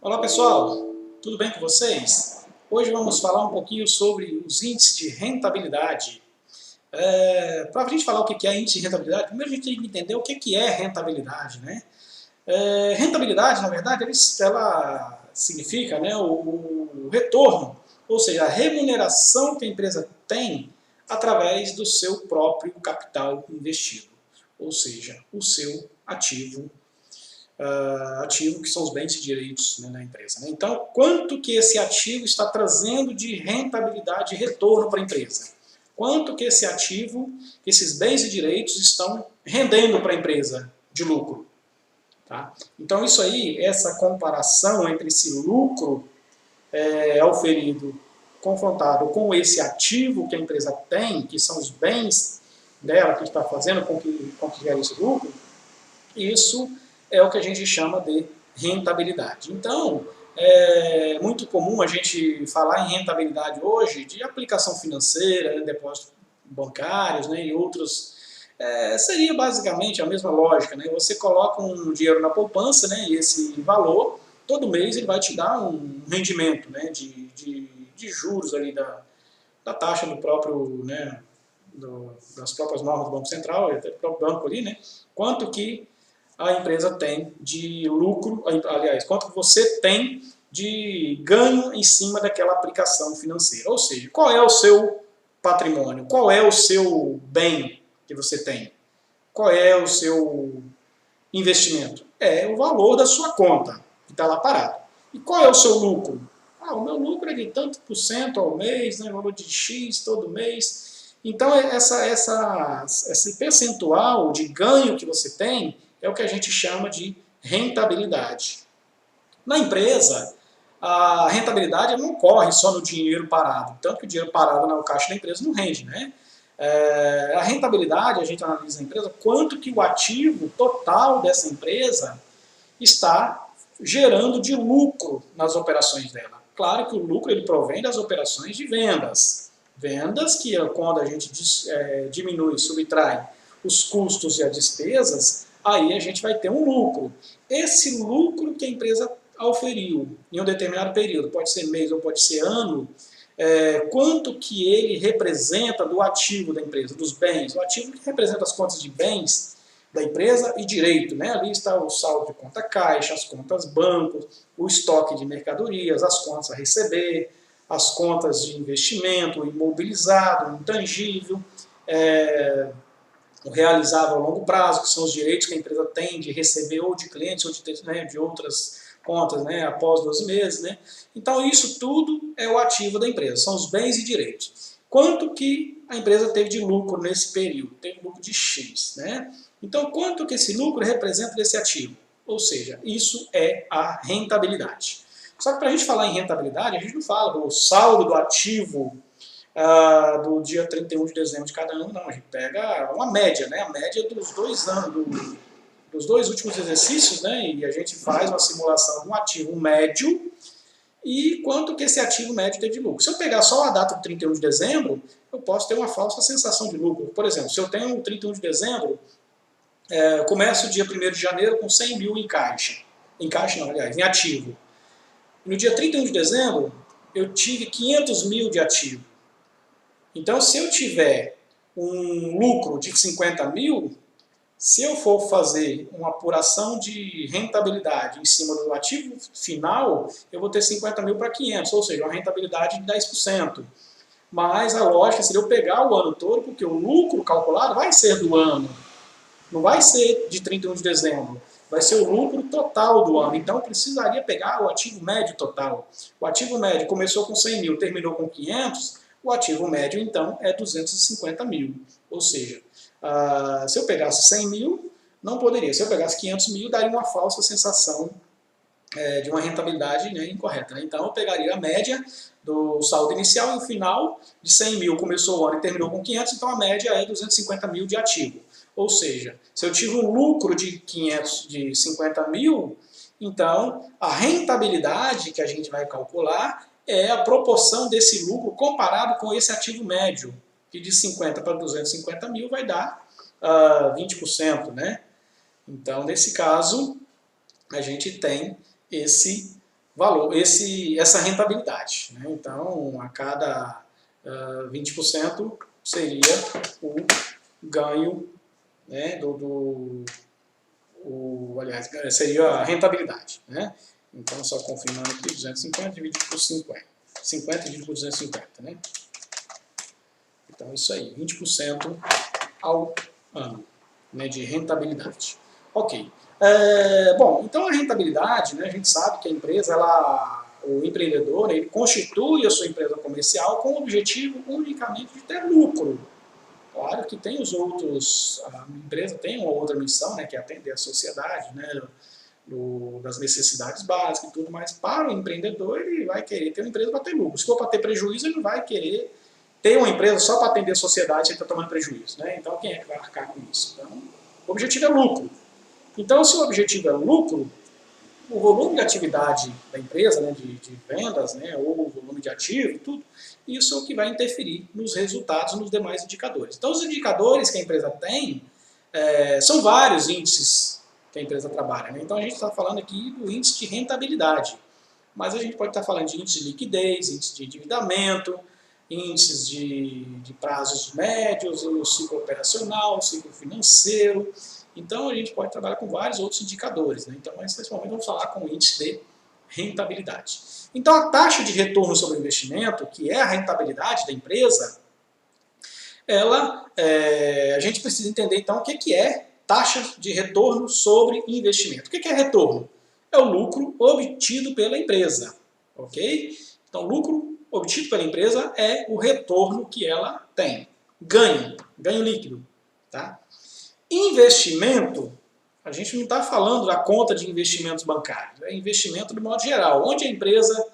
Olá pessoal, tudo bem com vocês? Hoje vamos falar um pouquinho sobre os índices de rentabilidade. Para a gente falar o que é índice de rentabilidade, primeiro a gente tem que entender o que é rentabilidade, né? Rentabilidade, na verdade, ela significa, né, o retorno, ou seja, a remuneração que a empresa tem através do seu próprio capital investido, ou seja, o seu ativo, que são os bens e direitos, né, na empresa. Né? Então, quanto que esse ativo está trazendo de rentabilidade e retorno para a empresa? Quanto que esse ativo, esses bens e direitos estão rendendo para a empresa de lucro? Tá? Então, isso aí, essa comparação entre esse lucro auferido, confrontado com esse ativo que a empresa tem, que são os bens dela que está fazendo com que gere esse lucro, isso é o que a gente chama de rentabilidade. Então, é muito comum a gente falar em rentabilidade hoje de aplicação financeira, né, depósitos bancários, né, e outros. Seria basicamente a mesma lógica. Né? Você coloca um dinheiro na poupança, né, e esse valor, todo mês ele vai te dar um rendimento, né, de juros ali da taxa do próprio, né, das próprias normas do Banco Central, até do próprio banco ali, né, quanto que a empresa tem de lucro, aliás, quanto você tem de ganho em cima daquela aplicação financeira. Ou seja, qual é o seu patrimônio, qual é o seu bem que você tem, qual é o seu investimento? É o valor da sua conta, que está lá parado. E qual é o seu lucro? O meu lucro é de tanto por cento ao mês, né, valor de X todo mês. Então, esse percentual de ganho que você tem é o que a gente chama de rentabilidade. Na empresa, a rentabilidade não ocorre só no dinheiro parado, tanto que o dinheiro parado no caixa da empresa não rende, né? A rentabilidade, a gente analisa a empresa, quanto que o ativo total dessa empresa está gerando de lucro nas operações dela. Claro que o lucro ele provém das operações de vendas. Vendas que quando a gente diminui, subtrai os custos e as despesas, aí a gente vai ter um lucro. Esse lucro que a empresa auferiu em um determinado período, pode ser mês ou pode ser ano, quanto que ele representa do ativo da empresa, dos bens. O ativo que representa as contas de bens da empresa e direito, né? Ali está o saldo de conta caixa, as contas bancos, o estoque de mercadorias, as contas a receber, as contas de investimento, o imobilizado, o intangível, o realizável a longo prazo, que são os direitos que a empresa tem de receber ou de clientes ou de outras contas, né, após 12 meses. Né? Então, isso tudo é o ativo da empresa, são os bens e direitos. Quanto que a empresa teve de lucro nesse período? Teve lucro de X. Né? Então, quanto que esse lucro representa desse ativo? Ou seja, isso é a rentabilidade. Só que para a gente falar em rentabilidade, a gente não fala do saldo do ativo do dia 31 de dezembro de cada ano, não. A gente pega uma média, né? A média dos 2 anos, dos 2 últimos exercícios, né? E a gente faz uma simulação de um ativo médio e quanto que esse ativo médio teve de lucro. Se eu pegar só a data de 31 de dezembro, eu posso ter uma falsa sensação de lucro. Por exemplo, se eu tenho 31 de dezembro, eu começo o dia 1º de janeiro com 100 mil em caixa. Em caixa não, aliás, em ativo. No dia 31 de dezembro, eu tive 500 mil de ativo. Então, se eu tiver um lucro de 50 mil, se eu for fazer uma apuração de rentabilidade em cima do ativo final, eu vou ter 50 mil para 500, ou seja, uma rentabilidade de 10%. Mas a lógica seria eu pegar o ano todo, porque o lucro calculado vai ser do ano. Não vai ser de 31 de dezembro. Vai ser o lucro total do ano. Então, eu precisaria pegar o ativo médio total. O ativo médio começou com 100 mil, terminou com 500, o ativo médio, então, é 250 mil. Ou seja, se eu pegasse 100 mil, não poderia. Se eu pegasse 500 mil, daria uma falsa sensação de uma rentabilidade, né, incorreta. Né? Então, eu pegaria a média do saldo inicial e o final de 100 mil. Começou o ano e terminou com 500, então a média é 250 mil de ativo. Ou seja, se eu tive um lucro de 50 mil, então a rentabilidade que a gente vai calcular é a proporção desse lucro comparado com esse ativo médio, que de 50 para 250 mil vai dar 20%. Né? Então, nesse caso, a gente tem valor, essa rentabilidade, né? Então, a cada 20% seria o ganho, né, aliás, seria a rentabilidade, né? Então, só confirmando aqui, 250 dividido por 50. 50 dividido por 250, né? Então, isso aí, 20% ao ano, né, de rentabilidade. Ok. Bom, então a rentabilidade, né, a gente sabe que a empresa, o empreendedor, ele constitui a sua empresa comercial com o objetivo unicamente de ter lucro. Claro que tem os outros, a empresa tem uma outra missão, né, que é atender a sociedade, né, das necessidades básicas e tudo, mas para o empreendedor ele vai querer ter uma empresa para ter lucro. Se for para ter prejuízo, ele não vai querer ter uma empresa só para atender a sociedade se ele está tomando prejuízo, né? Então quem é que vai arcar com isso? Então, o objetivo é lucro. Então, se o objetivo é lucro, o volume de atividade da empresa, né, de vendas, né, ou o volume de ativo, tudo, isso é o que vai interferir nos resultados, nos demais indicadores. Então, os indicadores que a empresa tem, são vários índices que a empresa trabalha, né? Então, a gente está falando aqui do índice de rentabilidade, mas a gente pode estar falando de índice de liquidez, índice de endividamento, índices de prazos médios, o ciclo operacional, o ciclo financeiro. Então, a gente pode trabalhar com vários outros indicadores, né? Então, nesse momento, vamos falar com o índice de rentabilidade. Então, a taxa de retorno sobre o investimento, que é a rentabilidade da empresa, a gente precisa entender, então, o que é taxa de retorno sobre investimento. O que é retorno? É o lucro obtido pela empresa, ok? Então, lucro obtido pela empresa é o retorno que ela tem. Ganho líquido, tá? Investimento, a gente não está falando da conta de investimentos bancários, é investimento de modo geral, onde a empresa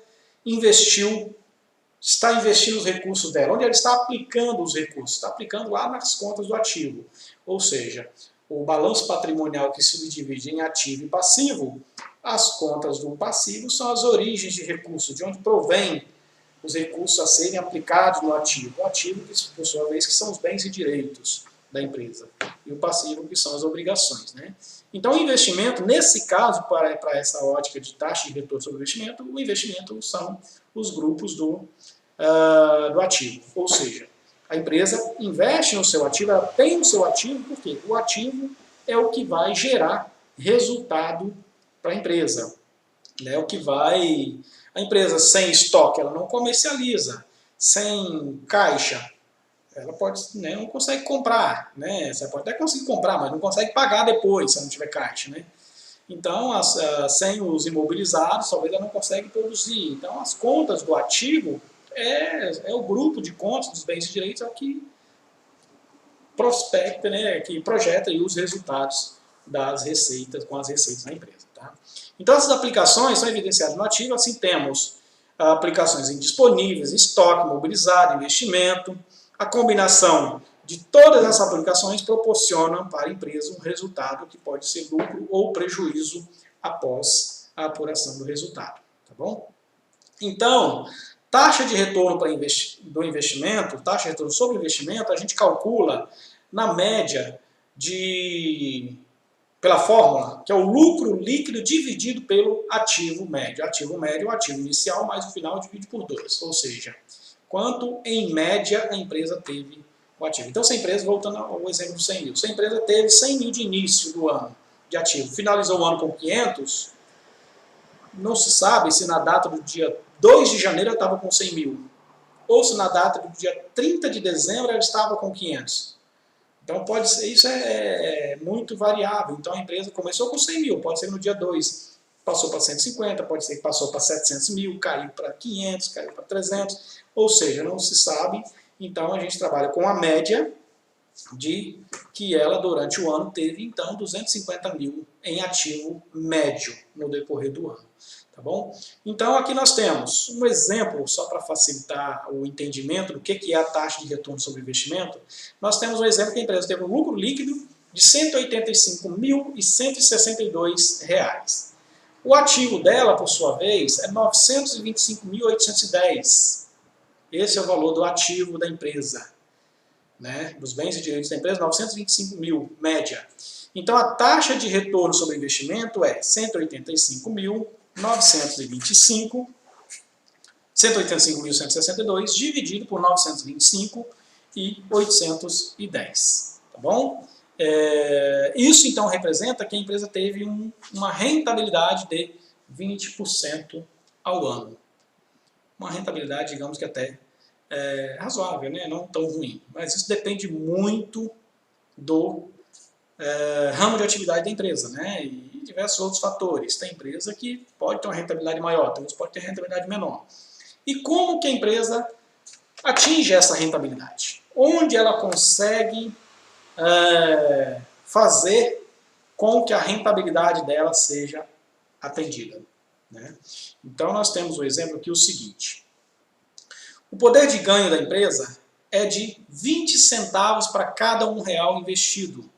está investindo os recursos dela, onde ela está aplicando os recursos, está aplicando lá nas contas do ativo. Ou seja, o balanço patrimonial que se subdivide em ativo e passivo, as contas do passivo são as origens de recursos, de onde provém os recursos a serem aplicados no ativo. O ativo, por sua vez, que são os bens e direitos da empresa. E o passivo, que são as obrigações, né? Então, o investimento, nesse caso, para essa ótica de taxa de retorno sobre o investimento, o investimento são os grupos do ativo. Ou seja, a empresa investe no seu ativo, ela tem o seu ativo, porque o ativo é o que vai gerar resultado para a empresa. É o que vai... A empresa sem estoque, ela não comercializa. Sem caixa, ela não consegue comprar, né? Você pode até conseguir comprar, mas não consegue pagar depois, se não tiver caixa, né? Então, sem os imobilizados, talvez ela não consegue produzir. Então, as contas do ativo é o grupo de contas dos bens e direitos que prospecta, né? Que projeta aí os resultados das receitas, com as receitas da empresa, tá? Então, essas aplicações são evidenciadas no ativo, assim temos aplicações em disponíveis, estoque, imobilizado, investimento. A combinação de todas essas aplicações proporcionam para a empresa um resultado que pode ser lucro ou prejuízo após a apuração do resultado. Tá bom? Então, taxa de retorno do investimento, taxa de retorno sobre investimento, a gente calcula na média pela fórmula, que é o lucro líquido dividido pelo ativo médio. Ativo médio é o ativo inicial, mais o final divide por 2. Ou seja, quanto, em média, a empresa teve o ativo. Então, se a empresa, voltando ao exemplo dos 100 mil, se a empresa teve 100 mil de início do ano de ativo, finalizou o ano com 500, não se sabe se na data do dia 2 de janeiro ela estava com 100 mil, ou se na data do dia 30 de dezembro ela estava com 500. Então, pode ser, isso é muito variável. Então, a empresa começou com 100 mil, pode ser no dia 2 passou para 150, pode ser que passou para 700 mil, caiu para 500, caiu para 300, ou seja, não se sabe. Então, a gente trabalha com a média de que ela, durante o ano, teve, então, 250 mil em ativo médio no decorrer do ano. Tá bom? Então, aqui nós temos um exemplo, só para facilitar o entendimento do que é a taxa de retorno sobre investimento. Nós temos um exemplo que a empresa teve um lucro líquido de R$ 185.162. O ativo dela, por sua vez, é R$ 925.810. Esse é o valor do ativo da empresa, né? Dos bens e direitos da empresa, 925 mil, média. Então, a taxa de retorno sobre investimento é 185 mil 185.162 dividido por 925 e 810, tá bom? Isso então representa que a empresa teve uma rentabilidade de 20% ao ano. Uma rentabilidade, digamos que até razoável, né? Não tão ruim. Mas isso depende muito do ramo de atividade da empresa, né? E diversos outros fatores. Tem empresa que pode ter uma rentabilidade maior, tem outros que pode ter rentabilidade menor. E como que a empresa atinge essa rentabilidade? Onde ela consegue fazer com que a rentabilidade dela seja atendida, né? Então nós temos o exemplo aqui o seguinte. O poder de ganho da empresa é de 20 centavos para cada R$1 investido.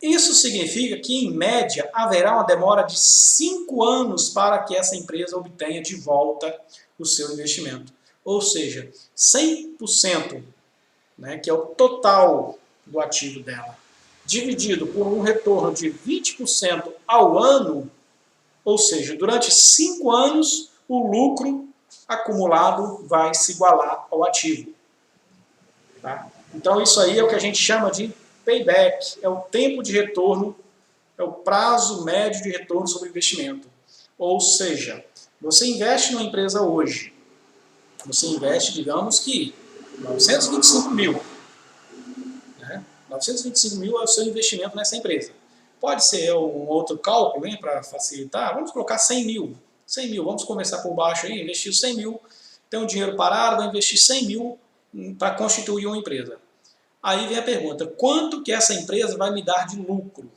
Isso significa que, em média, haverá uma demora de 5 anos para que essa empresa obtenha de volta o seu investimento. Ou seja, 100%, né, que é o total do ativo dela, dividido por um retorno de 20% ao ano, ou seja, durante 5 anos, o lucro acumulado vai se igualar ao ativo. Tá? Então isso aí é o que a gente chama de payback, é o tempo de retorno, é o prazo médio de retorno sobre o investimento. Ou seja, você investe numa empresa hoje, você investe, digamos que, 925 mil. Né? 925 mil é o seu investimento nessa empresa. Pode ser um outro cálculo, hein, para facilitar, vamos colocar 100 mil. 100 mil, vamos começar por baixo aí, investiu 100 mil, tem um dinheiro parado, vai investir 100 mil para constituir uma empresa. Aí vem a pergunta, quanto que essa empresa vai me dar de lucro?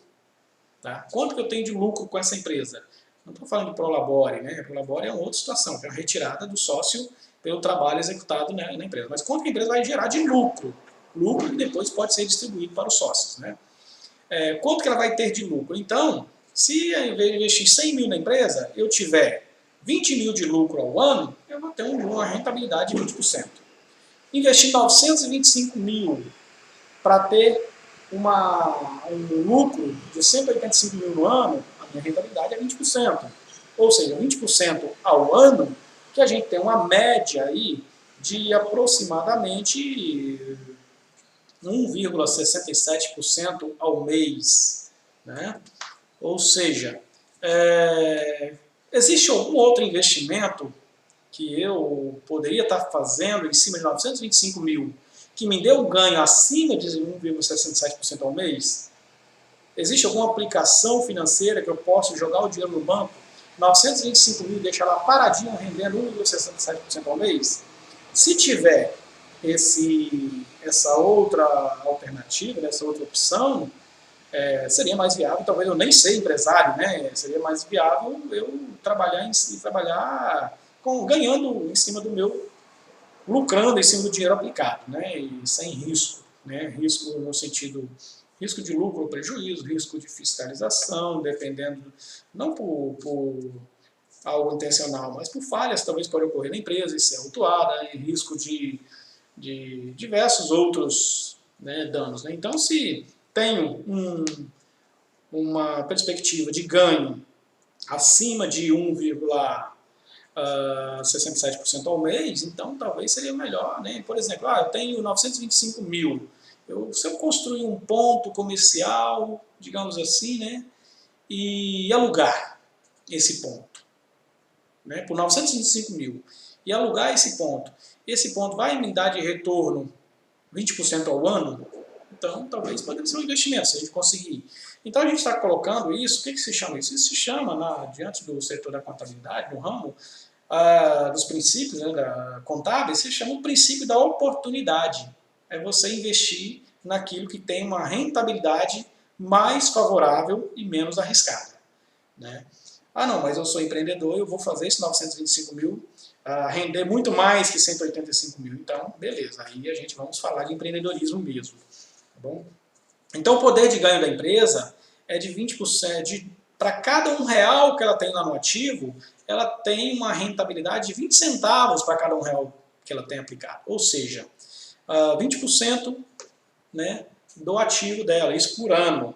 Tá? Quanto que eu tenho de lucro com essa empresa? Não estou falando de Prolabore, né? Prolabore é uma outra situação, que é a retirada do sócio pelo trabalho executado na empresa. Mas quanto que a empresa vai gerar de lucro? Lucro que depois pode ser distribuído para os sócios, né? Quanto que ela vai ter de lucro? Então, se ao invés de investir 100 mil na empresa, eu tiver 20 mil de lucro ao ano, eu vou ter uma rentabilidade de 20%. Investir 925 mil para ter um lucro de 185 mil no ano, a minha rentabilidade é 20%. Ou seja, 20% ao ano, que a gente tem uma média aí de aproximadamente 1,67% ao mês, né? Ou seja, existe algum outro investimento que eu poderia estar fazendo em cima de 925 mil que me deu um ganho acima de 1,67% ao mês? Existe alguma aplicação financeira que eu possa jogar o dinheiro no banco, 925 mil, deixar lá paradinho rendendo 1,67% ao mês? Se tiver essa outra alternativa, essa outra opção, seria mais viável. Talvez eu nem ser empresário, né? Seria mais viável eu trabalhar ganhando em cima do meu, lucrando em cima do dinheiro aplicado, né? E sem risco, né? Risco no sentido, risco de lucro ou prejuízo, risco de fiscalização, dependendo, não por algo intencional, mas por falhas talvez pode ocorrer na empresa e ser autuada, e risco de diversos outros, né, danos, né? Então, se tenho uma perspectiva de ganho acima de 1,67% ao mês, então talvez seria melhor, né? Por exemplo, eu tenho 925 mil, se eu construir um ponto comercial, digamos assim, né, e alugar esse ponto, né, por 925 mil, e alugar esse ponto vai me dar de retorno 20% ao ano? Então, talvez poderia ser um investimento, se a gente conseguir. Então, a gente está colocando isso, o que se chama isso? Isso se chama, diante do setor da contabilidade, no ramo dos princípios, né, contábeis, se chama o princípio da oportunidade. É você investir naquilo que tem uma rentabilidade mais favorável e menos arriscada, né? Não, mas eu sou empreendedor, eu vou fazer esse 925 mil render muito mais que 185 mil. Então, beleza, aí a gente vamos falar de empreendedorismo mesmo. Tá bom? Então, o poder de ganho da empresa é de 20%. Para cada R$1 que ela tem lá no ativo, ela tem uma rentabilidade de 20 centavos para cada R$1 que ela tem aplicado. Ou seja, 20%, né, do ativo dela, isso por ano.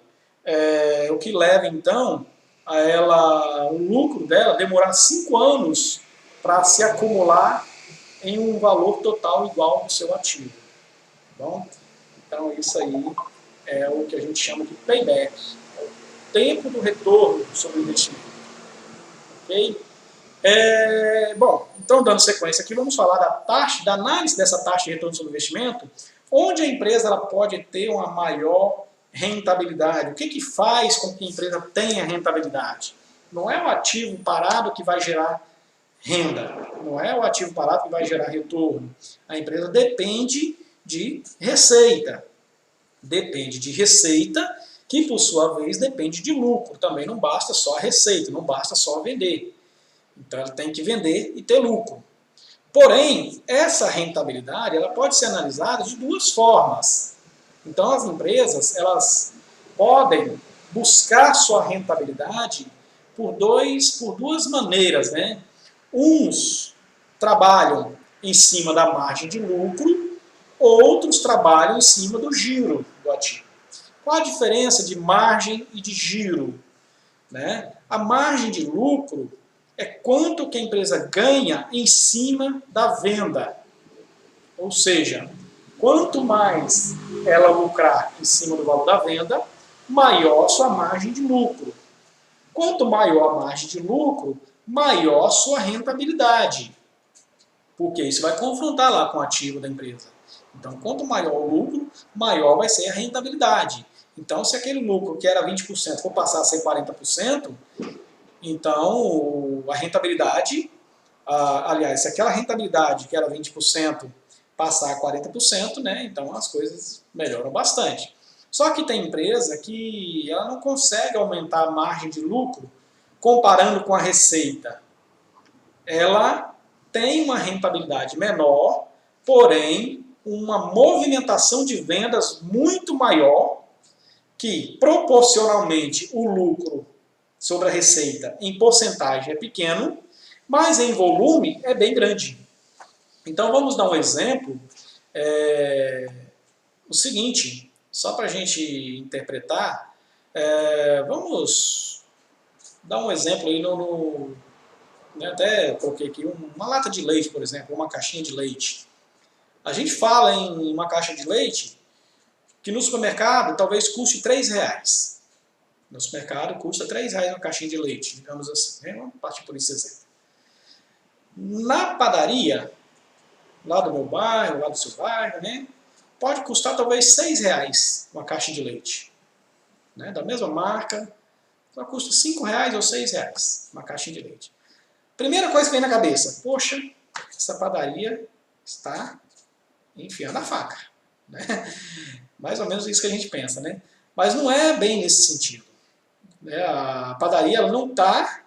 O que leva, então, o lucro dela demorar 5 anos para se acumular em um valor total igual do seu ativo. Tá bom? Então isso aí é o que a gente chama de payback, é o tempo do retorno sobre o investimento. Ok? Bom, então dando sequência aqui, vamos falar da análise dessa taxa de retorno sobre o investimento, onde a empresa ela pode ter uma maior rentabilidade. O que faz com que a empresa tenha rentabilidade? Não é o ativo parado que vai gerar renda, não é o ativo parado que vai gerar retorno. A empresa depende de receita. Depende de receita, que por sua vez depende de lucro. Também não basta só a receita, não basta só vender. Então ela tem que vender e ter lucro. Porém, essa rentabilidade ela pode ser analisada de duas formas. Então as empresas elas podem buscar sua rentabilidade por duas maneiras, né? Uns trabalham em cima da margem de lucro, outros trabalham em cima do giro do ativo. Qual a diferença de margem e de giro? Né? A margem de lucro é quanto que a empresa ganha em cima da venda. Ou seja, quanto mais ela lucrar em cima do valor da venda, maior sua margem de lucro. Quanto maior a margem de lucro, maior sua rentabilidade. Porque isso vai confrontar lá com o ativo da empresa. Então, quanto maior o lucro, maior vai ser a rentabilidade. Então, se aquele lucro que era 20% for passar a ser 40%, então a rentabilidade, aliás, se aquela rentabilidade que era 20% passar a 40%, né, então as coisas melhoram bastante. Só que tem empresa que ela não consegue aumentar a margem de lucro comparando com a receita. Ela tem uma rentabilidade menor, porém uma movimentação de vendas muito maior, que proporcionalmente o lucro sobre a receita em porcentagem é pequeno, mas em volume é bem grande. Então vamos dar um exemplo, o seguinte, só para a gente interpretar, vamos dar um exemplo aí até coloquei aqui uma lata de leite, por exemplo, uma caixinha de leite. A gente fala em uma caixa de leite que no supermercado talvez custe R$3. No supermercado custa R$3 uma caixinha de leite, digamos assim. Né? Vamos partir por esse exemplo. Na padaria, lá do meu bairro, lá do seu bairro, né, pode custar talvez R$6 uma caixa de leite. Né, da mesma marca, só custa R$5 ou R$6 uma caixinha de leite. Primeira coisa que vem na cabeça, poxa, essa padaria está enfiando a faca. Né? Mais ou menos isso que a gente pensa, né? Mas não é bem nesse sentido. A padaria ela não está...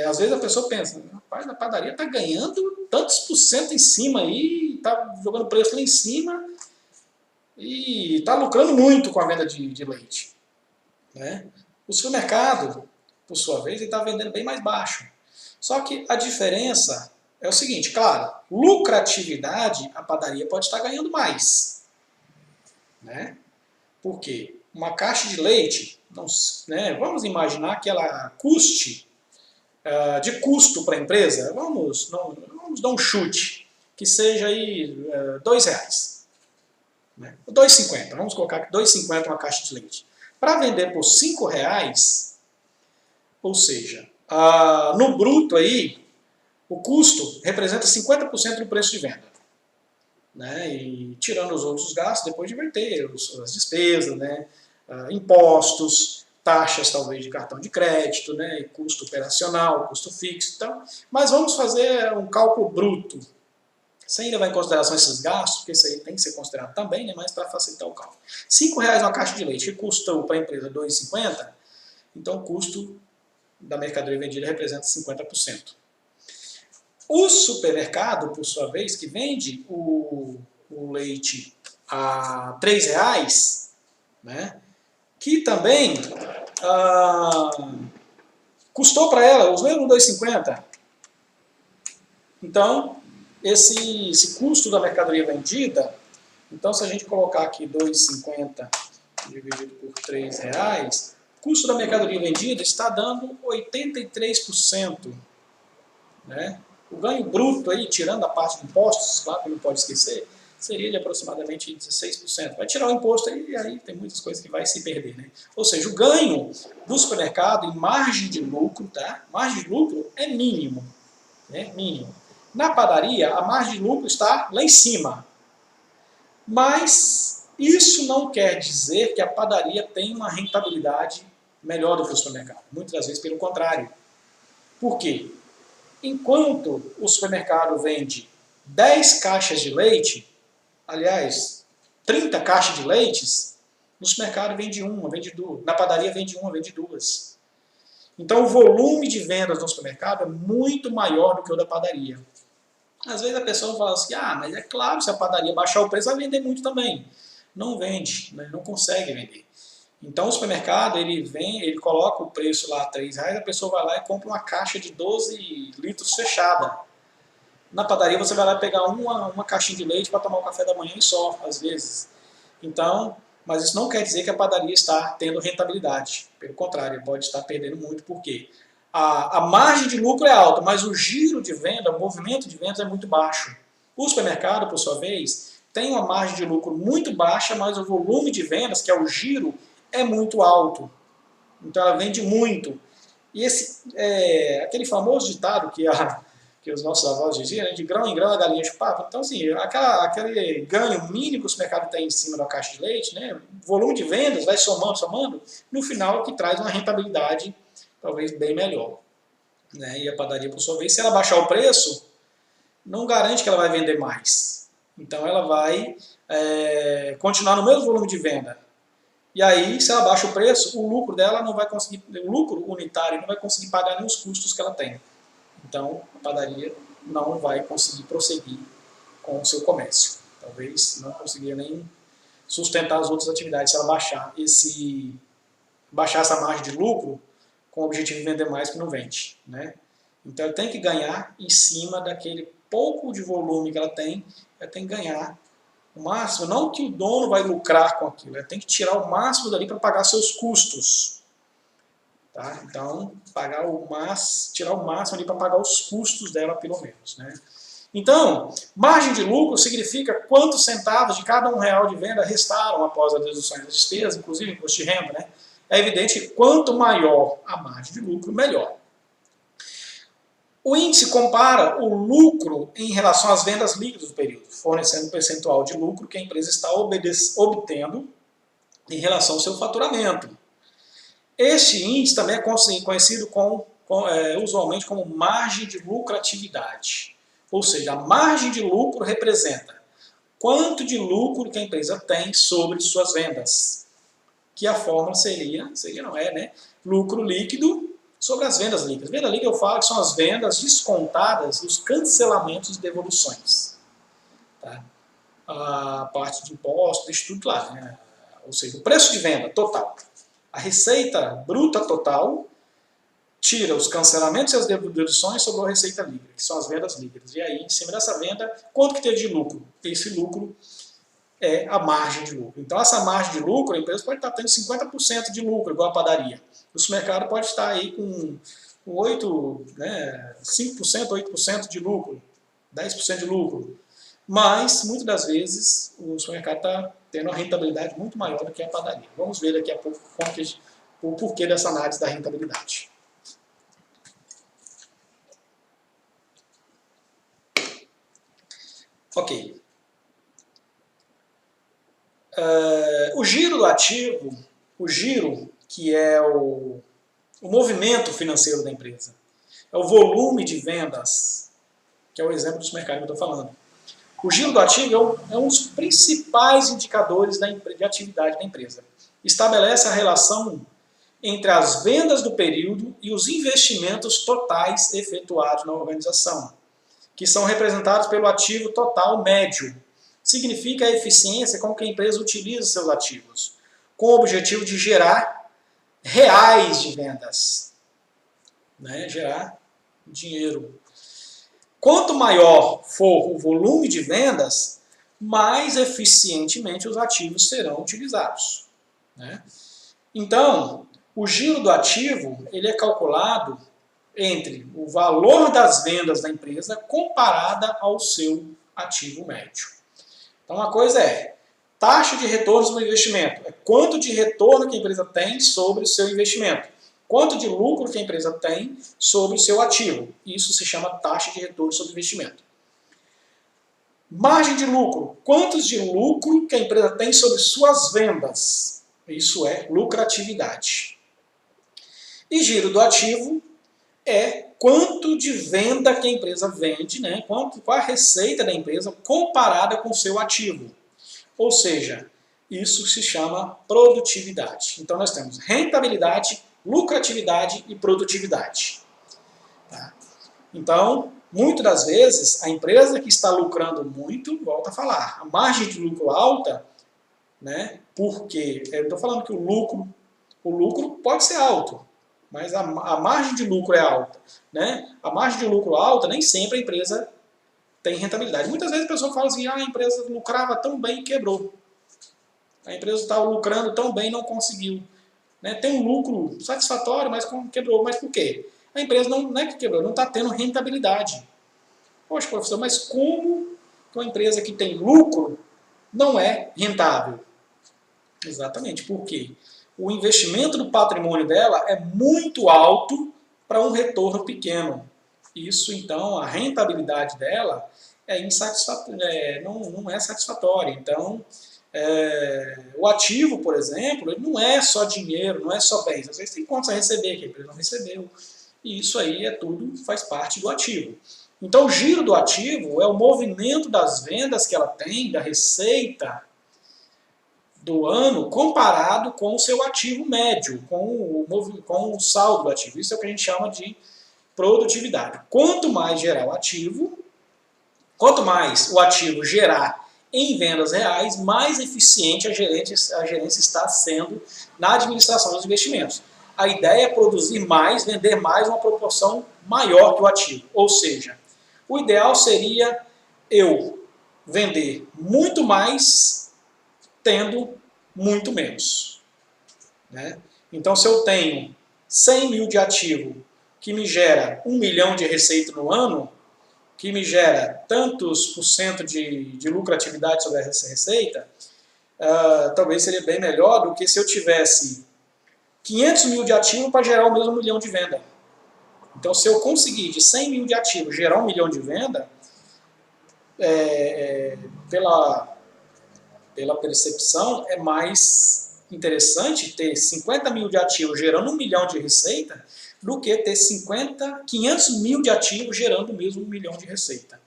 às vezes a pessoa pensa, rapaz, a padaria está ganhando tantos % em cima aí, está jogando preço lá em cima e está lucrando muito com a venda de leite. Né? O supermercado, por sua vez, está vendendo bem mais baixo. Só que a diferença é o seguinte, claro, lucratividade a padaria pode estar ganhando mais. Né? Por quê? Uma caixa de leite, vamos imaginar que ela custe, de custo para a empresa, vamos dar um chute, que seja aí R$2. Né? R$2,50, vamos colocar aqui R$2,50 uma caixa de leite. Para vender por R$5, ou seja, no bruto aí, o custo representa 50% do preço de venda. Né? E tirando os outros gastos, depois de inverter as despesas, né? Impostos, taxas talvez de cartão de crédito, né? Custo operacional, custo fixo. Então, mas vamos fazer um cálculo bruto, sem levar em consideração esses gastos, porque isso aí tem que ser considerado também, né? Mas para facilitar o cálculo. R$5 uma caixa de leite, que custou para a empresa R$2,50, então o custo da mercadoria vendida representa 50%. O supermercado, por sua vez, que vende o leite a R$3, né, que também custou para ela os mesmos R$2,50. Então, esse custo da mercadoria vendida, então se a gente colocar aqui R$2,50 dividido por R$3, custo da mercadoria vendida está dando 83%. Né? O ganho bruto, aí, tirando a parte de impostos, claro que não pode esquecer, seria de aproximadamente 16%. Vai tirar o imposto aí, e aí tem muitas coisas que vai se perder. Né? Ou seja, o ganho do supermercado em margem de lucro, tá? Margem de lucro é mínimo. Né? Mínimo. Na padaria, a margem de lucro está lá em cima. Mas isso não quer dizer que a padaria tem uma rentabilidade melhor do que o supermercado. Muitas das vezes, pelo contrário. Por quê? Enquanto o supermercado vende 10 caixas de leite, aliás, 30 caixas de leites, no supermercado vende uma, vende duas. Na padaria vende uma, vende duas. Então o volume de vendas no supermercado é muito maior do que o da padaria. Às vezes a pessoa fala assim, mas é claro, se a padaria baixar o preço, vai vender muito também. Não vende, né? Não consegue vender. Então o supermercado, ele coloca o preço lá a R$3, a pessoa vai lá e compra uma caixa de 12 litros fechada. Na padaria você vai lá pegar uma caixinha de leite para tomar o café da manhã e só, às vezes. Então, mas isso não quer dizer que a padaria está tendo rentabilidade. Pelo contrário, pode estar perdendo muito, por quê? A margem de lucro é alta, mas o giro de venda, o movimento de vendas é muito baixo. O supermercado, por sua vez, tem uma margem de lucro muito baixa, mas o volume de vendas, que é o giro, é muito alto. Então ela vende muito. E aquele famoso ditado que os nossos avós diziam, né, de grão em grão a galinha de papo. Então, assim, aquele ganho mínimo que o supermercado tem em cima da caixa de leite, né, volume de vendas vai somando, no final que traz uma rentabilidade talvez bem melhor. Né? E a padaria, por sua vez, se ela baixar o preço, não garante que ela vai vender mais. Então ela vai continuar no mesmo volume de venda. E aí, se ela baixa o preço, o lucro dela não vai conseguir, o lucro unitário não vai conseguir pagar nem os custos que ela tem. Então, a padaria não vai conseguir prosseguir com o seu comércio. Talvez não conseguir nem sustentar as outras atividades se ela baixar essa margem de lucro com o objetivo de vender mais que não vende. Né? Então, ela tem que ganhar em cima daquele pouco de volume que ela tem que ganhar o máximo, não que o dono vai lucrar com aquilo, ele tem que tirar o máximo dali para pagar seus custos. Tá? Então, tirar o máximo ali para pagar os custos dela, pelo menos. Né? Então, margem de lucro significa quantos centavos de cada R$1 de venda restaram após a dedução das despesas, inclusive imposto de renda. Né? É evidente que quanto maior a margem de lucro, melhor. O índice compara o lucro em relação às vendas líquidas do período, fornecendo um percentual de lucro que a empresa está obtendo em relação ao seu faturamento. Este índice também é conhecido usualmente como margem de lucratividade. Ou seja, a margem de lucro representa quanto de lucro que a empresa tem sobre suas vendas. Que a fórmula né? Lucro líquido sobre as vendas líquidas. Venda líquida eu falo que são as vendas descontadas dos cancelamentos e devoluções. Tá? A parte de impostos, deixa tudo lá. Né? Ou seja, o preço de venda total. A receita bruta total tira os cancelamentos e as deduções sobre a receita líquida, que são as vendas líquidas. E aí, em cima dessa venda, quanto que teve de lucro? Esse lucro é a margem de lucro. Então, essa margem de lucro, a empresa pode estar tendo 50% de lucro, igual a padaria. O supermercado pode estar aí com 5%, 8% de lucro, 10% de lucro. Mas, muitas das vezes, o supermercado está tendo uma rentabilidade muito maior do que a padaria. Vamos ver daqui a pouco o porquê dessa análise da rentabilidade. Ok. O giro do ativo, que é o movimento financeiro da empresa, é o volume de vendas, que é o exemplo do mercado que eu estou falando. O giro do ativo é um dos principais indicadores de atividade da empresa. Estabelece a relação entre as vendas do período e os investimentos totais efetuados na organização, que são representados pelo ativo total médio. Significa a eficiência com que a empresa utiliza seus ativos, com o objetivo de gerar reais de vendas. Né? Gerar dinheiro. Quanto maior for o volume de vendas, mais eficientemente os ativos serão utilizados. Né? Então, O giro do ativo ele é calculado entre o valor das vendas da empresa comparada ao seu ativo médio. Então, uma coisa é taxa de retorno sobre o investimento. É quanto de retorno que a empresa tem sobre o seu investimento. Quanto de lucro que a empresa tem sobre o seu ativo. Isso se chama taxa de retorno sobre o investimento. Margem de lucro. Quantos de lucro que a empresa tem sobre suas vendas. Isso é lucratividade. E giro do ativo é quanto de venda que a empresa vende, né? Qual a receita da empresa comparada com o seu ativo. Ou seja, isso se chama produtividade. Então nós temos rentabilidade, lucratividade e produtividade. Tá? Então, muitas das vezes, a empresa que está lucrando muito, volta a falar, a margem de lucro alta, né? Porque eu estou falando que o lucro pode ser alto, mas a margem de lucro é alta. Né? A margem de lucro alta, nem sempre a empresa tem rentabilidade. Muitas vezes a pessoa fala assim, a empresa lucrava tão bem e quebrou. A empresa estava lucrando tão bem e não conseguiu. Né? Tem um lucro satisfatório, mas quebrou. Mas por quê? A empresa não é que quebrou, não está tendo rentabilidade. Poxa, professor, mas como que uma empresa que tem lucro não é rentável? Exatamente, por quê? O investimento do patrimônio dela é muito alto para um retorno pequeno. Isso, então, a rentabilidade dela é não é satisfatória. Então, o ativo, por exemplo, ele não é só dinheiro, não é só bens. Às vezes tem contas a receber que a empresa não recebeu. E isso aí tudo faz parte do ativo. Então, o giro do ativo é o movimento das vendas que ela tem, da receita do ano, comparado com o seu ativo médio, com o saldo do ativo. Isso é o que a gente chama de produtividade. Quanto mais gerar o ativo, quanto mais o ativo gerar em vendas reais, mais eficiente a gerência está sendo na administração dos investimentos. A ideia é produzir mais, vender mais, uma proporção maior que o ativo. Ou seja, o ideal seria eu vender muito mais, tendo muito menos. Né? Então, se eu tenho 100 mil de ativo, que me gera 1 milhão de receita no ano, que me gera tantos por cento de lucratividade sobre essa receita, talvez seria bem melhor do que se eu tivesse 500 mil de ativo para gerar o mesmo 1 milhão de venda. Então, se eu conseguir de 100 mil de ativo gerar 1 milhão de venda, pela percepção, é mais interessante ter 50 mil de ativo gerando 1 milhão de receita do que ter 500 mil de ativos gerando o mesmo 1 milhão de receita.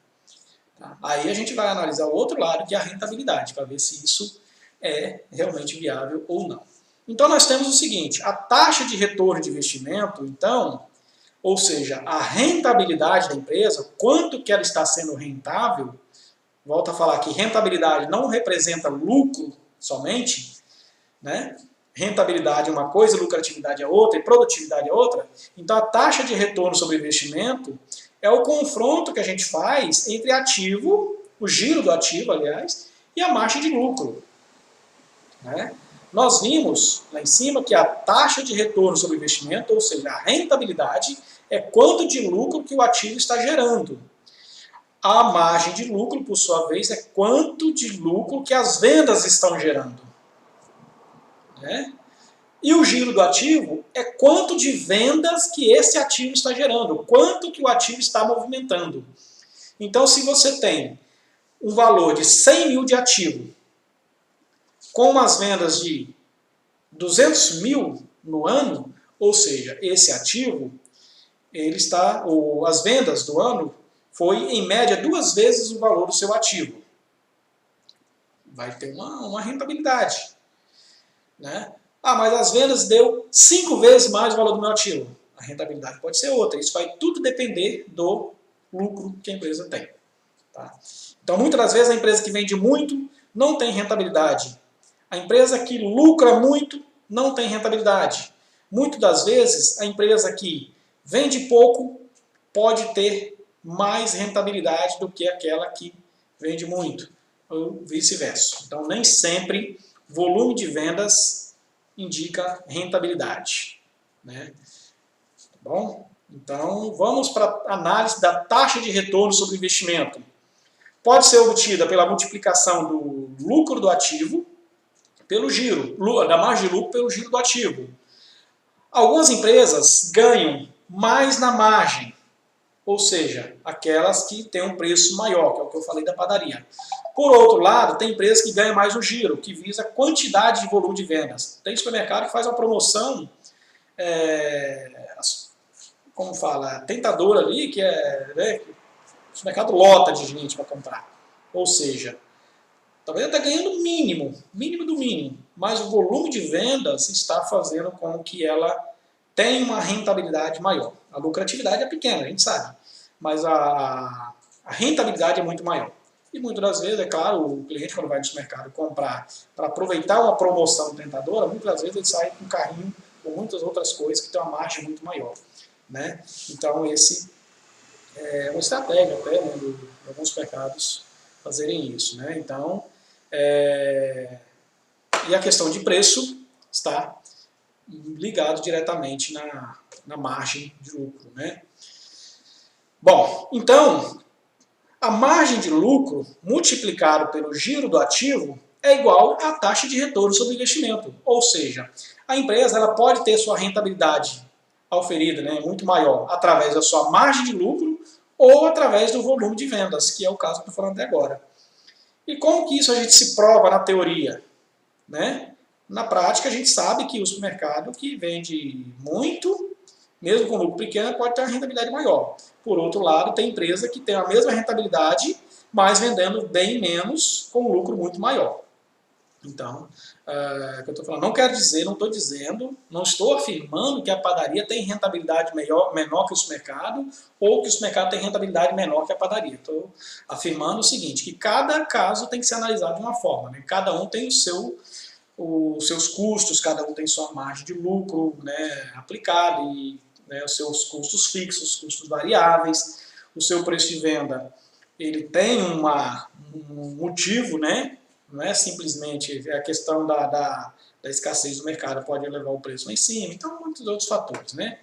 Tá? Aí a gente vai analisar o outro lado, que é a rentabilidade, para ver se isso é realmente viável ou não. Então nós temos o seguinte, a taxa de retorno de investimento, então, ou seja, a rentabilidade da empresa, quanto que ela está sendo rentável, volto a falar que rentabilidade não representa lucro somente, né? Rentabilidade é uma coisa, lucratividade é outra e produtividade é outra. Então a taxa de retorno sobre investimento é o confronto que a gente faz entre ativo, o giro do ativo, aliás, e a margem de lucro. Né? Nós vimos lá em cima que a taxa de retorno sobre investimento, ou seja, a rentabilidade, é quanto de lucro que o ativo está gerando. A margem de lucro, por sua vez, é quanto de lucro que as vendas estão gerando. Né? E o giro do ativo é quanto de vendas que esse ativo está gerando, quanto que o ativo está movimentando. Então, se você tem um valor de 100 mil de ativo, com umas vendas de 200 mil no ano, ou seja, esse ativo, as vendas do ano foi, em média, 2 vezes o valor do seu ativo. Vai ter uma rentabilidade. Né? Mas as vendas deu 5 vezes mais o valor do meu ativo. A rentabilidade pode ser outra. Isso vai tudo depender do lucro que a empresa tem. Tá? Então, muitas das vezes, a empresa que vende muito não tem rentabilidade. A empresa que lucra muito não tem rentabilidade. Muitas das vezes, a empresa que vende pouco pode ter mais rentabilidade do que aquela que vende muito, ou vice-versa. Então, nem sempre volume de vendas indica rentabilidade. né? Tá bom? Então, vamos para a análise da taxa de retorno sobre investimento. Pode ser obtida pela multiplicação do lucro do ativo pelo giro, da margem de lucro pelo giro do ativo. Algumas empresas ganham mais na margem, ou seja, aquelas que têm um preço maior, que é o que eu falei da padaria. Por outro lado, tem empresas que ganham mais no giro, que visa a quantidade de volume de vendas. Tem supermercado que faz uma promoção, como fala, tentadora ali, que né, o supermercado lota de gente para comprar. Ou seja, talvez está ganhando o mínimo, mínimo do mínimo, mas o volume de vendas está fazendo com que ela tenha uma rentabilidade maior. A lucratividade é pequena, a gente sabe, mas a rentabilidade é muito maior. E muitas das vezes, é claro, o cliente quando vai no supermercado comprar para aproveitar uma promoção tentadora, muitas das vezes ele sai com um carrinho ou muitas outras coisas que tem uma margem muito maior, né? Então esse é uma estratégia até, né, de alguns supermercados fazerem isso, né? Então, e a questão de preço está ligado diretamente na margem de lucro, né? Bom, então, a margem de lucro multiplicado pelo giro do ativo é igual à taxa de retorno sobre investimento. Ou seja, a empresa ela pode ter sua rentabilidade auferida, né, muito maior através da sua margem de lucro ou através do volume de vendas, que é o caso que eu estou falando até agora. E como que isso a gente se prova na teoria? Né? Na prática, a gente sabe que o supermercado que vende muito, mesmo com lucro pequeno, pode ter uma rentabilidade maior. Por outro lado, tem empresa que tem a mesma rentabilidade, mas vendendo bem menos, com lucro muito maior. Então, o que eu estou falando, não quero dizer, não estou dizendo, não estou afirmando que a padaria tem rentabilidade menor que o supermercado, ou que o supermercado tem rentabilidade menor que a padaria. Estou afirmando o seguinte, que cada caso tem que ser analisado de uma forma, né? Cada um tem os seus custos, cada um tem sua margem de lucro, né, aplicada, e né, os seus custos fixos, custos variáveis, o seu preço de venda, ele tem um motivo, né? Não é simplesmente a questão da escassez do mercado pode levar o preço lá em cima, então muitos outros fatores, né?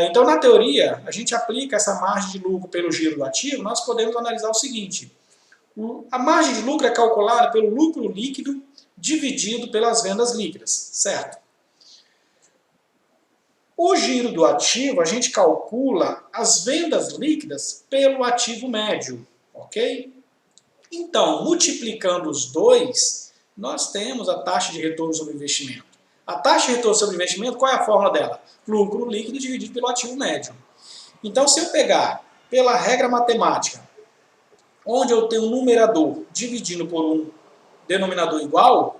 Então, na teoria, a gente aplica essa margem de lucro pelo giro do ativo, nós podemos analisar o seguinte, a margem de lucro é calculada pelo lucro líquido dividido pelas vendas líquidas, certo? O giro do ativo, a gente calcula as vendas líquidas pelo ativo médio, ok? Então, multiplicando os dois, nós temos a taxa de retorno sobre investimento. A taxa de retorno sobre investimento, qual é a fórmula dela? Lucro líquido dividido pelo ativo médio. Então, se eu pegar pela regra matemática, onde eu tenho um numerador dividindo por um denominador igual,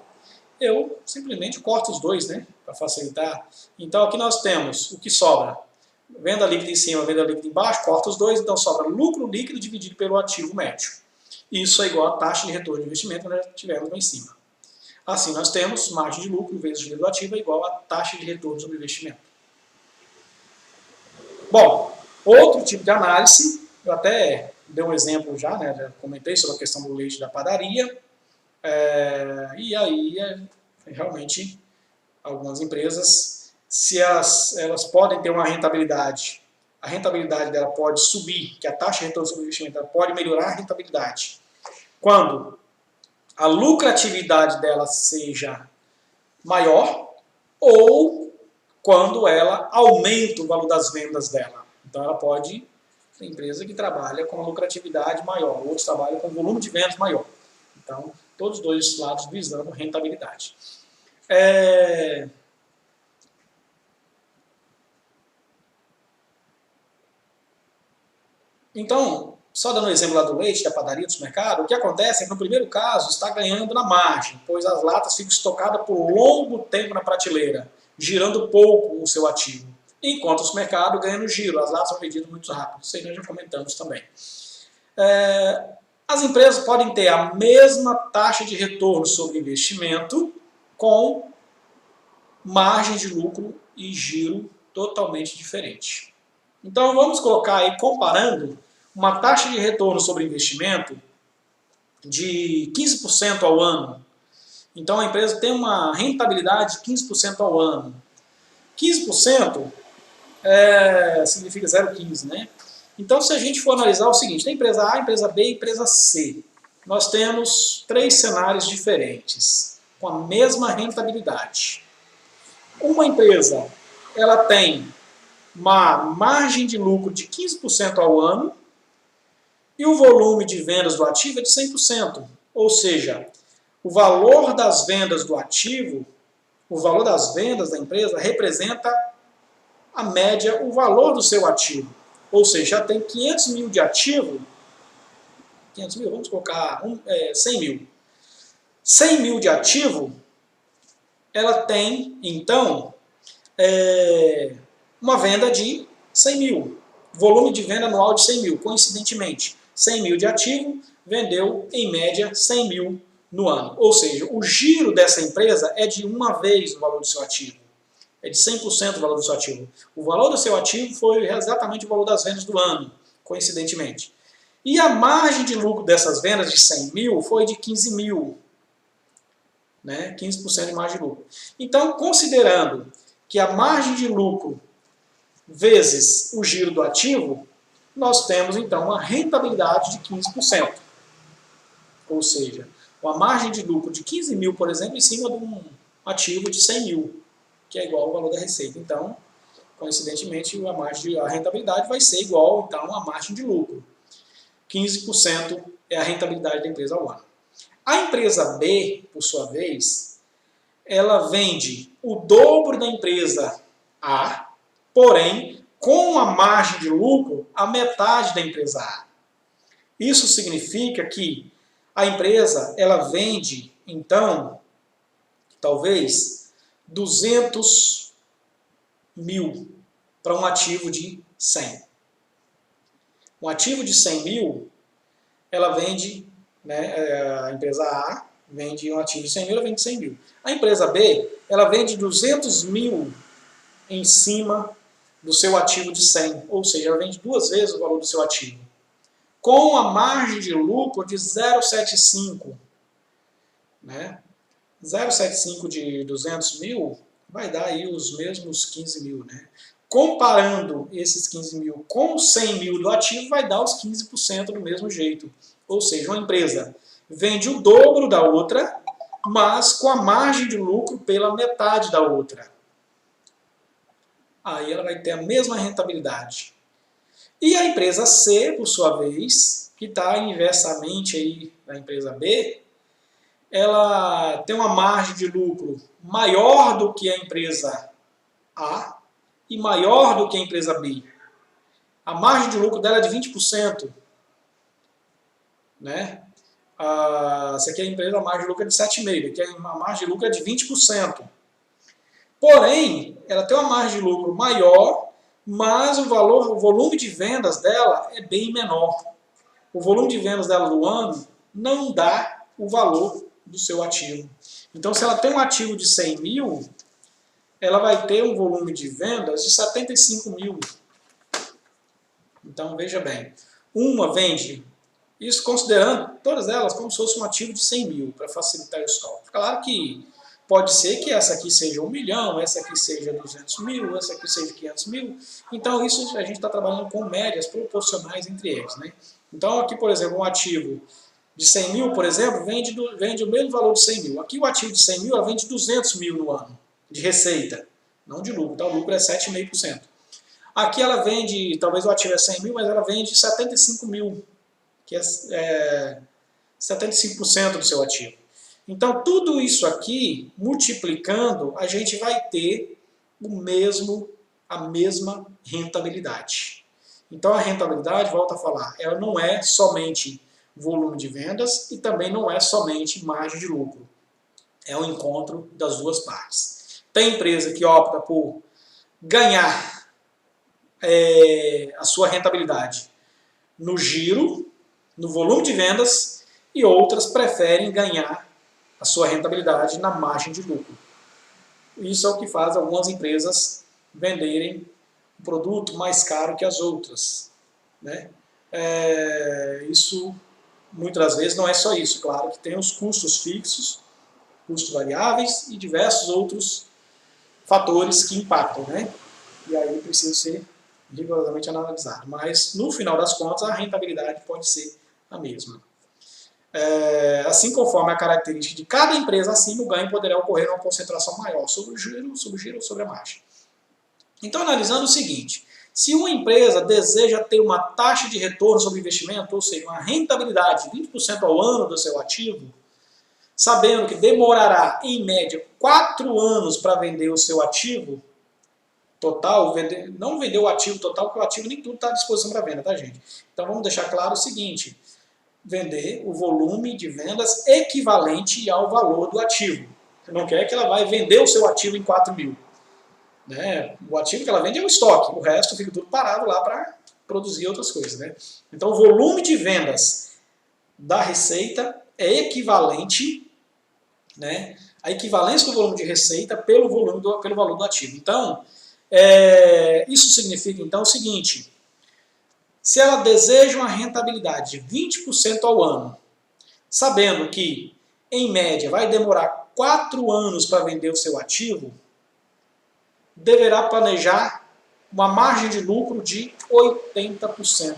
eu simplesmente corto os dois, né, para facilitar. Então, aqui nós temos o que sobra. Venda líquida em cima, venda líquida embaixo, corta os dois, então sobra lucro líquido dividido pelo ativo médio. Isso é igual a taxa de retorno de investimento que nós tivemos lá em cima. Assim, nós temos margem de lucro vezes giro do ativo é igual a taxa de retorno sobre investimento. Bom, outro tipo de análise, eu até dei um exemplo já, né, já comentei sobre a questão do leite da padaria, e aí realmente algumas empresas, se elas podem ter uma rentabilidade, a rentabilidade dela pode subir, que a taxa de retorno sobre investimento ela pode melhorar a rentabilidade, quando a lucratividade dela seja maior ou quando ela aumenta o valor das vendas dela. Então ela pode, tem empresa que trabalha com uma lucratividade maior, outros trabalham com volume de vendas maior. Então, todos os dois lados visando rentabilidade. Então, só dando o exemplo lá do leite, da padaria, do supermercado, o que acontece é que no primeiro caso está ganhando na margem, pois as latas ficam estocadas por longo tempo na prateleira, girando pouco o seu ativo. Enquanto o supermercado ganha no giro, as latas são vendidas muito rápido, isso aí nós já comentamos também. As empresas podem ter a mesma taxa de retorno sobre investimento com margem de lucro e giro totalmente diferente. Então vamos colocar aí, comparando, uma taxa de retorno sobre investimento de 15% ao ano. Então a empresa tem uma rentabilidade de 15% ao ano. 15% significa 0,15, né? Então, se a gente for analisar o seguinte, tem empresa A, empresa B e empresa C. Nós temos 3 cenários diferentes, com a mesma rentabilidade. Uma empresa, ela tem uma margem de lucro de 15% ao ano e o volume de vendas do ativo é de 100%. Ou seja, o valor das vendas do ativo, o valor das vendas da empresa representa a média, o valor do seu ativo. Ou seja, já tem 500 mil de ativo, 500 mil, vamos colocar 100 mil. 100 mil de ativo, ela tem, então, uma venda de 100 mil. Volume de venda anual de 100 mil. Coincidentemente, 100 mil de ativo, vendeu, em média, 100 mil no ano. Ou seja, o giro dessa empresa é de uma vez o valor do seu ativo. É de 100% o valor do seu ativo. O valor do seu ativo foi exatamente o valor das vendas do ano, coincidentemente. E a margem de lucro dessas vendas de 100 mil foi de 15 mil. Né? 15% de margem de lucro. Então, considerando que a margem de lucro vezes o giro do ativo, nós temos, então, uma rentabilidade de 15%. Ou seja, uma margem de lucro de 15 mil, por exemplo, em cima de um ativo de 100 mil, que é igual ao valor da receita. Então, coincidentemente, a rentabilidade vai ser igual, então, à margem de lucro. 15% é a rentabilidade da empresa ao ano. A empresa B, por sua vez, ela vende o dobro da empresa A, porém, com a margem de lucro, a metade da empresa A. Isso significa que a empresa, ela vende, então, talvez, 200 mil para um ativo de 100. Um ativo de 100 mil, ela vende, né, a empresa A vende um ativo de 100 mil, ela vende 100 mil. A empresa B, ela vende 200 mil em cima do seu ativo de 100, ou seja, ela vende 2 vezes o valor do seu ativo. Com a margem de lucro de 0,75, né? 0,75 de 200 mil vai dar aí os mesmos 15 mil, né? Comparando esses 15 mil com 100 mil do ativo, vai dar os 15% do mesmo jeito. Ou seja, uma empresa vende o dobro da outra, mas com a margem de lucro pela metade da outra. Aí ela vai ter a mesma rentabilidade. E a empresa C, por sua vez, que está inversamente aí na empresa B, ela tem uma margem de lucro maior do que a empresa A e maior do que a empresa B. A margem de lucro dela é de 20%. Né? Essa aqui é a empresa, a margem de lucro é de 7,5%, aqui a margem de lucro é de 20%. Porém, ela tem uma margem de lucro maior, mas o volume de vendas dela é bem menor. O volume de vendas dela do ano não dá o valor do seu ativo. Então, se ela tem um ativo de 100 mil, ela vai ter um volume de vendas de 75 mil. Então, veja bem, uma vende, isso considerando todas elas como se fosse um ativo de 100 mil, para facilitar os cálculos. Claro que pode ser que essa aqui seja 1 milhão, essa aqui seja 200 mil, essa aqui seja 500 mil. Então, isso a gente está trabalhando com médias proporcionais entre eles. Né? Então, aqui, por exemplo, um ativo de 100 mil, por exemplo, vende o mesmo valor de 100 mil. Aqui o ativo de 100 mil, ela vende 200 mil no ano, de receita, não de lucro. Então, o lucro é 7,5%. Aqui ela vende, talvez o ativo é 100 mil, mas ela vende 75 mil, que é 75% do seu ativo. Então, tudo isso aqui, multiplicando, a gente vai ter a mesma rentabilidade. Então, a rentabilidade, volta a falar, ela não é somente volume de vendas e também não é somente margem de lucro. É o encontro das duas partes. Tem empresa que opta por ganhar a sua rentabilidade no giro, no volume de vendas, e outras preferem ganhar a sua rentabilidade na margem de lucro. Isso é o que faz algumas empresas venderem um produto mais caro que as outras. Né? Isso, muitas vezes, não é só isso. Claro que tem os custos fixos, custos variáveis e diversos outros fatores que impactam, né? E aí precisa ser rigorosamente analisado. Mas, no final das contas, a rentabilidade pode ser a mesma. Assim, conforme a característica de cada empresa acima, o ganho poderá ocorrer uma concentração maior sobre o giro ou sobre a margem. Então, analisando o seguinte, se uma empresa deseja ter uma taxa de retorno sobre investimento, ou seja, uma rentabilidade de 20% ao ano do seu ativo, sabendo que demorará, em média, 4 anos para vender o seu ativo total, não vender o ativo total, porque o ativo nem tudo está à disposição para venda, tá, gente? Então, vamos deixar claro o seguinte, vender o volume de vendas equivalente ao valor do ativo. Você não quer que ela vai vender o seu ativo em 4 mil. Né? O ativo que ela vende é o estoque, o resto fica tudo parado lá para produzir outras coisas. Né? Então, o volume de vendas da receita é equivalente, né? A equivalência do volume de receita pelo valor do ativo. Então, isso significa então o seguinte, se ela deseja uma rentabilidade de 20% ao ano, sabendo que, em média, vai demorar 4 anos para vender o seu ativo, deverá planejar uma margem de lucro de 80%.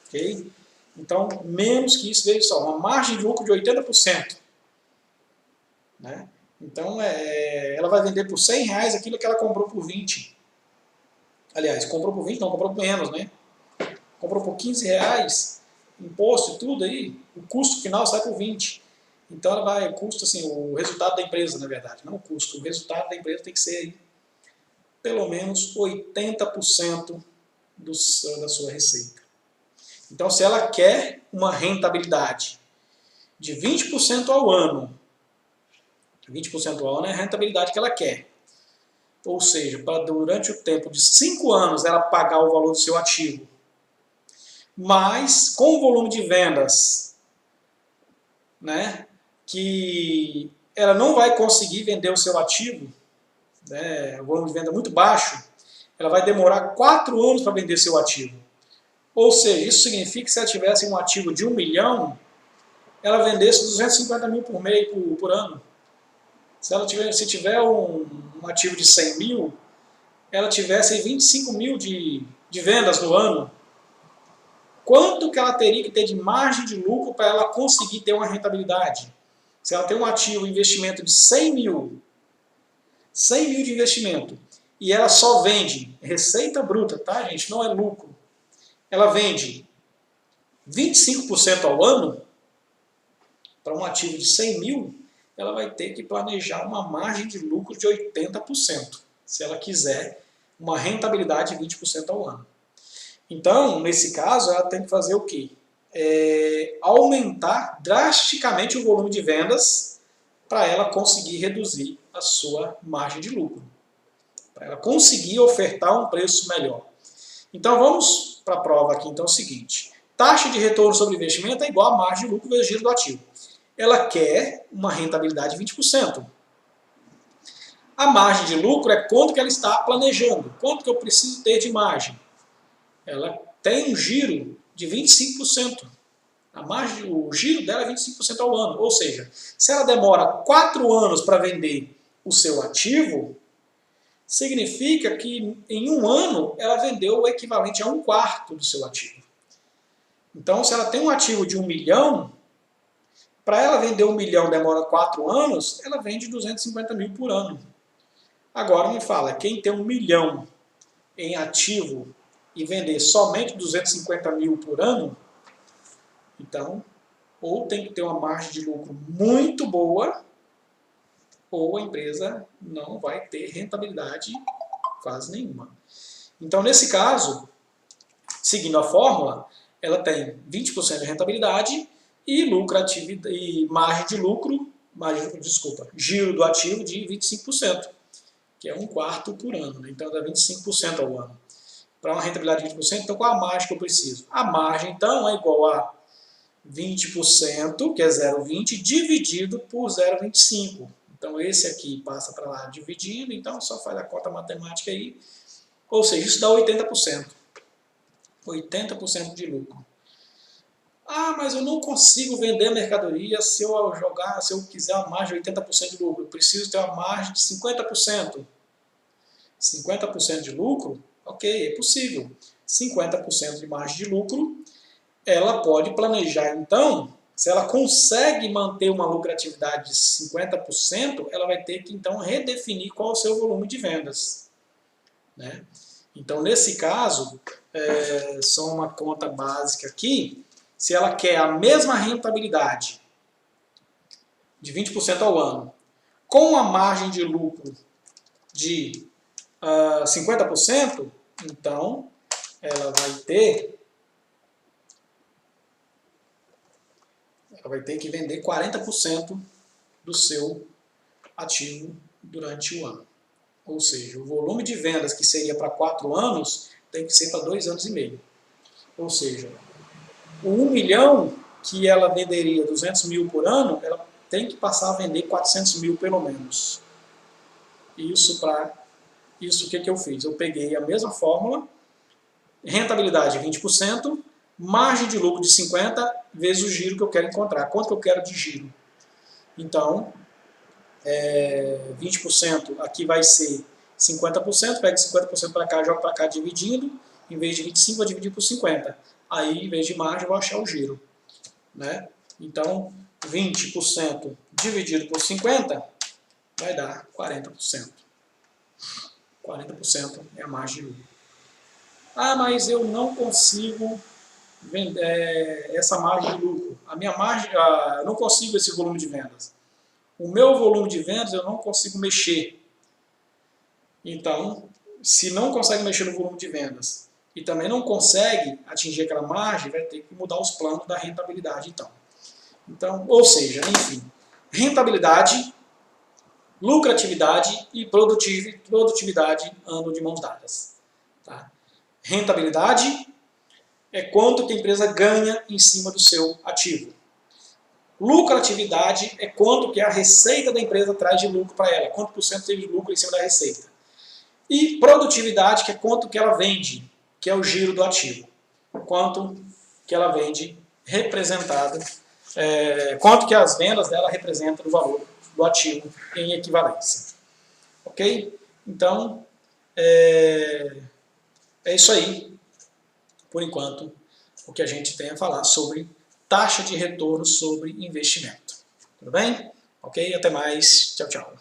Ok? Então, menos que isso, veja só, uma margem de lucro de 80%. Né? Então, ela vai vender por R$100 aquilo que ela comprou por 20. Aliás, comprou por 20, não, comprou por menos, né? Comprou por R$15, imposto e tudo aí, o custo final sai por 20. Então ela vai, custo assim, o resultado da empresa, na verdade, não o custo, o resultado da empresa tem que ser aí, pelo menos 80% da sua receita. Então, se ela quer uma rentabilidade de 20% ao ano, 20% ao ano é a rentabilidade que ela quer. Ou seja, para durante o tempo de 5 anos ela pagar o valor do seu ativo, mas com o volume de vendas, né, que ela não vai conseguir vender o seu ativo, né, o volume de venda é muito baixo, ela vai demorar 4 anos para vender seu ativo. Ou seja, isso significa que se ela tivesse um ativo de 1 milhão, ela vendesse 250 mil por mês, por ano. Se tiver um ativo de 100 mil, ela tivesse 25 mil de vendas no ano. Quanto que ela teria que ter de margem de lucro para ela conseguir ter uma rentabilidade? Se ela tem um ativo, um investimento de 100 mil de investimento, e ela só vende receita bruta, tá, gente? Não é lucro. Ela vende 25% ao ano, para um ativo de 100 mil, ela vai ter que planejar uma margem de lucro de 80%, se ela quiser uma rentabilidade de 20% ao ano. Então, nesse caso, ela tem que fazer o quê? Aumentar drasticamente o volume de vendas para ela conseguir reduzir a sua margem de lucro, para ela conseguir ofertar um preço melhor. Então, vamos para a prova aqui. Então, é o seguinte, taxa de retorno sobre investimento é igual a margem de lucro vezes giro do ativo. Ela quer uma rentabilidade de 20%. A margem de lucro é quanto que ela está planejando, quanto que eu preciso ter de margem. Ela tem um giro de 25%. O giro dela é 25% ao ano. Ou seja, se ela demora 4 anos para vender o seu ativo, significa que em 1 ano ela vendeu o equivalente a 1/4 do seu ativo. Então, se ela tem um ativo de 1 milhão, para ela vender 1 milhão demora 4 anos, ela vende 250 mil por ano. Agora me fala, quem tem 1 milhão em ativo e vender somente 250 mil por ano, então, ou tem que ter uma margem de lucro muito boa, ou a empresa não vai ter rentabilidade quase nenhuma. Então, nesse caso, seguindo a fórmula, ela tem 20% de rentabilidade e margem de lucro, giro do ativo de 25%, que é 1/4 por ano, né? Então dá 25% ao ano. Para uma rentabilidade de 20%, então qual a margem que eu preciso? A margem, então, é igual a 20%, que é 0,20, dividido por 0,25. Então esse aqui passa para lá dividindo, então só faz a conta matemática aí. Ou seja, isso dá 80%. 80% de lucro. Ah, mas eu não consigo vender a mercadoria se eu quiser uma margem de 80% de lucro. Eu preciso ter uma margem de 50%. 50% de lucro? Ok, é possível. 50% de margem de lucro, ela pode planejar, então, se ela consegue manter uma lucratividade de 50%, ela vai ter que, então, redefinir qual é o seu volume de vendas. Né? Então, nesse caso, só uma conta básica aqui, se ela quer a mesma rentabilidade de 20% ao ano, com a margem de lucro de 50%, então ela vai ter que vender 40% do seu ativo durante o ano. Ou seja, o volume de vendas que seria para 4 anos tem que ser para 2 anos e meio. Ou seja, o 1 milhão que ela venderia 200 mil por ano, ela tem que passar a vender 400 mil pelo menos. Isso o que eu fiz? Eu peguei a mesma fórmula, rentabilidade 20%, margem de lucro de 50% vezes o giro que eu quero encontrar. Quanto que eu quero de giro? Então, 20% aqui vai ser 50%, pega 50% para cá, joga para cá dividindo, em vez de 25 vou dividir por 50. Aí, em vez de margem, eu vou achar o giro. Né? Então, 20% dividido por 50 vai dar 40%. 40% é a margem de lucro. Ah, mas eu não consigo vender essa margem de lucro. A minha margem, eu não consigo esse volume de vendas. O meu volume de vendas eu não consigo mexer. Então, se não consegue mexer no volume de vendas e também não consegue atingir aquela margem, vai ter que mudar os planos da rentabilidade, então, ou seja, enfim, rentabilidade, lucratividade e produtividade andam de mãos dadas. Tá? Rentabilidade é quanto que a empresa ganha em cima do seu ativo. Lucratividade é quanto que a receita da empresa traz de lucro para ela, quanto por cento teve de lucro em cima da receita. E produtividade, que é quanto que ela vende, que é o giro do ativo. Quanto que ela vende representado, quanto que as vendas dela representam o valor do ativo em equivalência. Ok? Então, é isso aí, por enquanto, o que a gente tem a falar sobre taxa de retorno sobre investimento. Tudo bem? Ok? Até mais. Tchau, tchau.